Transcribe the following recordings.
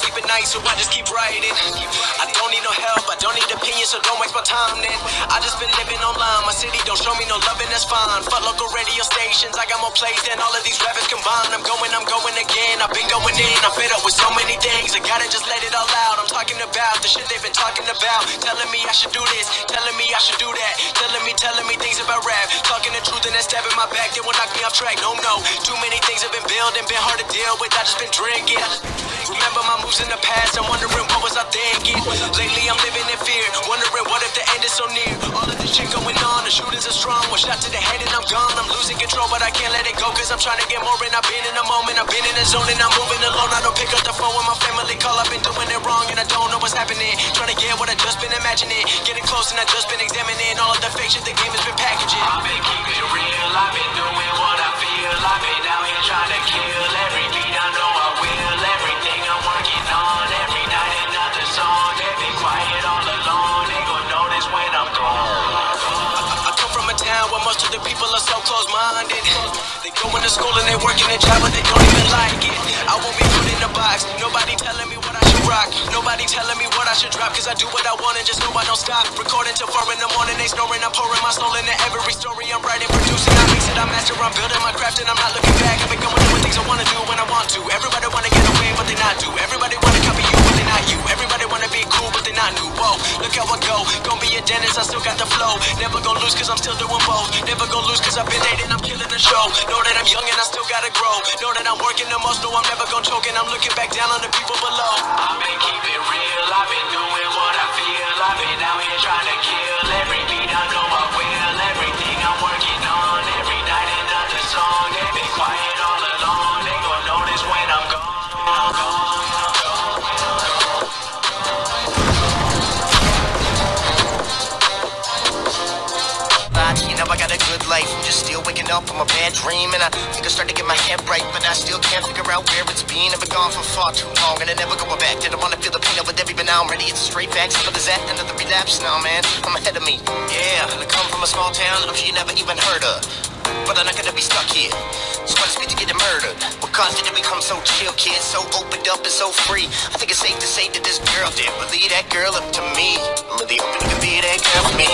keep it nice, so I just keep writing. I don't need no help, I don't need opinions, so don't waste my time then. I just been living online, my city don't show me no loving, that's fine. Fuck local radio stations, I got more plays than all of these rappers combined. I'm going again, I've been going in, I'm fed up with so many things. I gotta just let it all out, I'm talking about the shit they've been talking about. Telling me I should do this, telling me I should do that. Telling me things about rap. Talking the truth and then stabbing my back, they will knock me off track. No, too many things have been building, been hard to deal with, I just been drinking. Remember my moves in the past, I'm wondering what was I thinking. Lately I'm living in fear, wondering what if the end is so near. All of this shit going on, the shootings are strong. One shot to the head and I'm gone, I'm losing control, but I can't let it go, cause I'm trying to get more. And I've been in the moment, I've been in the zone, and I'm moving alone. I don't pick up the phone when my family call, I've been doing it wrong, and I don't know what's happening. Trying to get what I just been imagining, getting close and I just been examining all of the fake shit the game has been packaging. I've been keeping it real, I've been doing what I feel. I've been out here trying to kill every beat, I know I will. Everything I'm working on, every night another song. They've been quiet all along, they gon' notice when I'm gone. I come from a town where most of the people are so close-minded. They go into school and they work in a job, but they don't even like it. I won't be put in a box, nobody telling me what I should rock. Nobody telling me what I should drop, cause I do what I want and just know I don't stop. Recording till 4 in the morning, they snoring, I'm pouring my soul into every story I'm writing, producing. I mix it, I master, I'm building my craft and I'm not looking back. I've been going doing things I wanna do when I want to. Everybody wanna get away, but they not do. Everybody wanna copy you, but they not you. Everybody wanna be cool, but they not new. Whoa, look how I go, gon' be a dentist, I still got the flow. Never gon' lose cause I'm still doing both. Never gon' lose cause I've been dating, I'm killing the show. Know that I'm young and I still gotta grow. Know that I'm working the most, know I'm never gon' choke. And I'm looking back down on the people below. I've been keeping it real, I've been doing what I feel. I've been out here trying to kill every beat, I know I will. Everything I'm working on, every night another song. They've been quiet all along, they gon' notice when I'm gone. You know I got a good life, I'm just still waking up from a bad dream. And I think I started to get my head right, but I still can't figure out where it's been. I've been gone for far too long, and I never going back. Didn't wanna feel the pain of it every, but now I'm ready, it's a straight back. Simple as that, another relapse now, man, I'm ahead of me. Yeah, and I come from a small town I'm sure you never even heard of, but I'm not gonna be stuck here, so I just need to get murdered. What caused it to become so chill, kid, so opened up and so free? I think it's safe to say that this girl did leave that girl up to me. I'm really hoping you can be that girl for me.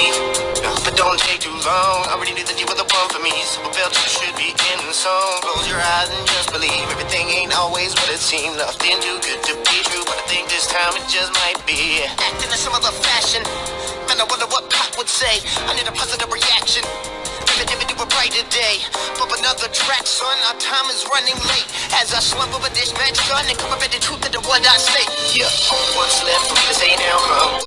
I hope it don't take too long, I really need that you were the one for me. So I felt you should be in the song. Close your eyes and just believe, everything ain't always what it seems. Nothing too good to be true, but I think this time it just might be. Acting in some other fashion, man, I wonder what Pop would say. I need a positive reaction, living a brighter day. Pop another track, son, our time is running late. As I slump over dispatch gun and come up at the truth of the what I say. Yeah, what's left for me to say now, huh?